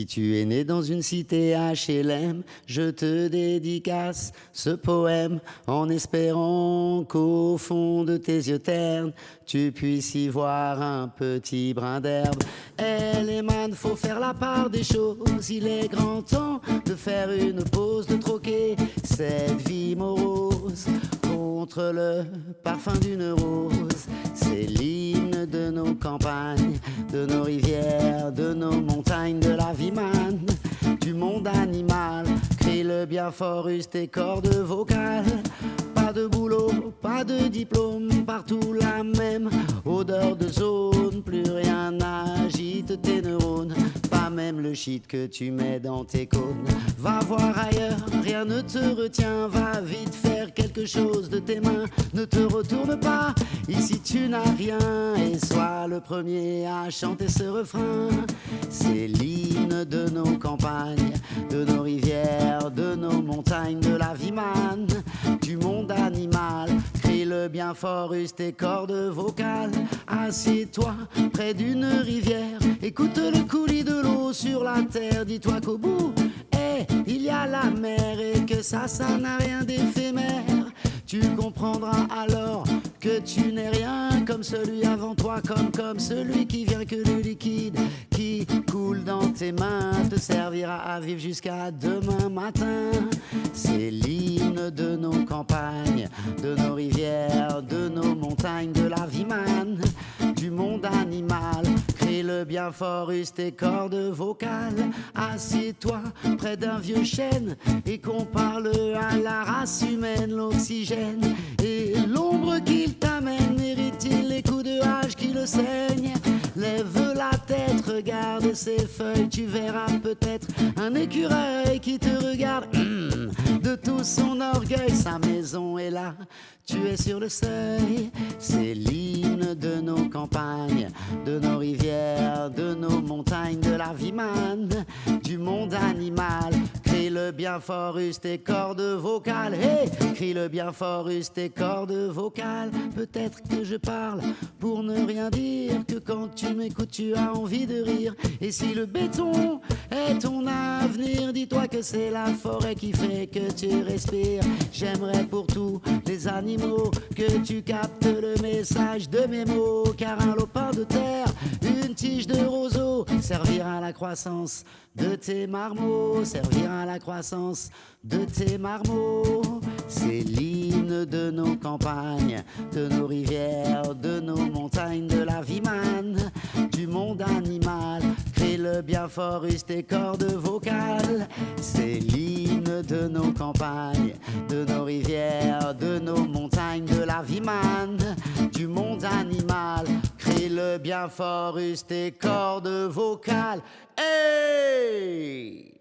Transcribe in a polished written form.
Si tu es né dans une cité HLM, je te dédicace ce poème en espérant qu'au fond de tes yeux ternes, tu puisses y voir un petit brin d'herbe. Les man, faut faire la part des choses, il est grand temps de faire une pause, de troquer cette vie morose contre le parfum d'une rose. C'est l'hymne de nos campagnes, de nos rivières, de nos montagnes, de la vie man, du monde animal. Crie le bien fort, use tes cordes vocales. Pas de boulot, pas de diplôme, partout la même odeur de zone. Plus rien n'agite tes neurones, pas même le shit que tu mets dans tes cônes. Va voir ailleurs, rien ne te retient, va vite faire quelque chose de tes mains. Ne te retourne pas, ici tu n'as rien, et sois le premier à chanter ce refrain. C'est l'hymne de nos campagnes, de nos rivières, de nos montagnes, de la vie man, du monde animal. Crie-le bien fort, use tes cordes vocales. Assieds-toi près d'une rivière, écoute le coulis de l'eau sur la terre. Dis-toi qu'au bout, il y a la mer, et que ça n'a rien d'éphémère. Tu comprendras alors que tu n'es rien comme celui avant toi, comme celui qui vient, que le liquide qui coule dans tes mains te servira à vivre jusqu'à demain matin. C'est l'hymne de nos campagnes, de nos rivières, de nos montagnes, de la vie man, du monde animal. Crie-le bien fort, use tes cordes vocales. Assieds-toi près d'un vieux chêne et qu'on parle à la race humaine. L'oxygène et l'ombre qu'il t'amène, mérite-t-il les coups de hache qui le saignent? Lève la tête, regarde ses feuilles, tu verras peut-être un écureuil qui te regarde de tout son orgueil. Sa maison est là, tu es sur le seuil. C'est l'hymne de nos campagnes, de nos rivières, de nos montagnes, de la vie man, du monde animal. Crie-le bien fort, use tes cordes vocales. Crie-le bien fort, use tes cordes vocales. Peut-être que je parle pour ne rien dire, que quand tu m'écoutes tu as envie de rire. Et si le béton est ton avenir, dis-toi que c'est la forêt qui fait que tu respires. J'aimerais pour tous les animaux que tu captes le message de mes mots, car un lopin de terre, une tige de roseau servira à la croissance de tes marmots, servira à la croissance de tes marmots. C'est l'hymne de nos campagnes, de nos rivières, de nos montagnes, de la vie man, du monde animal. Crie-le bien fort, use tes cordes vocales. C'est l'hymne de nos campagnes, de nos rivières, de nos montagnes, de la vie man, du monde animal. Crie-le bien fort, use tes cordes vocales. Hey!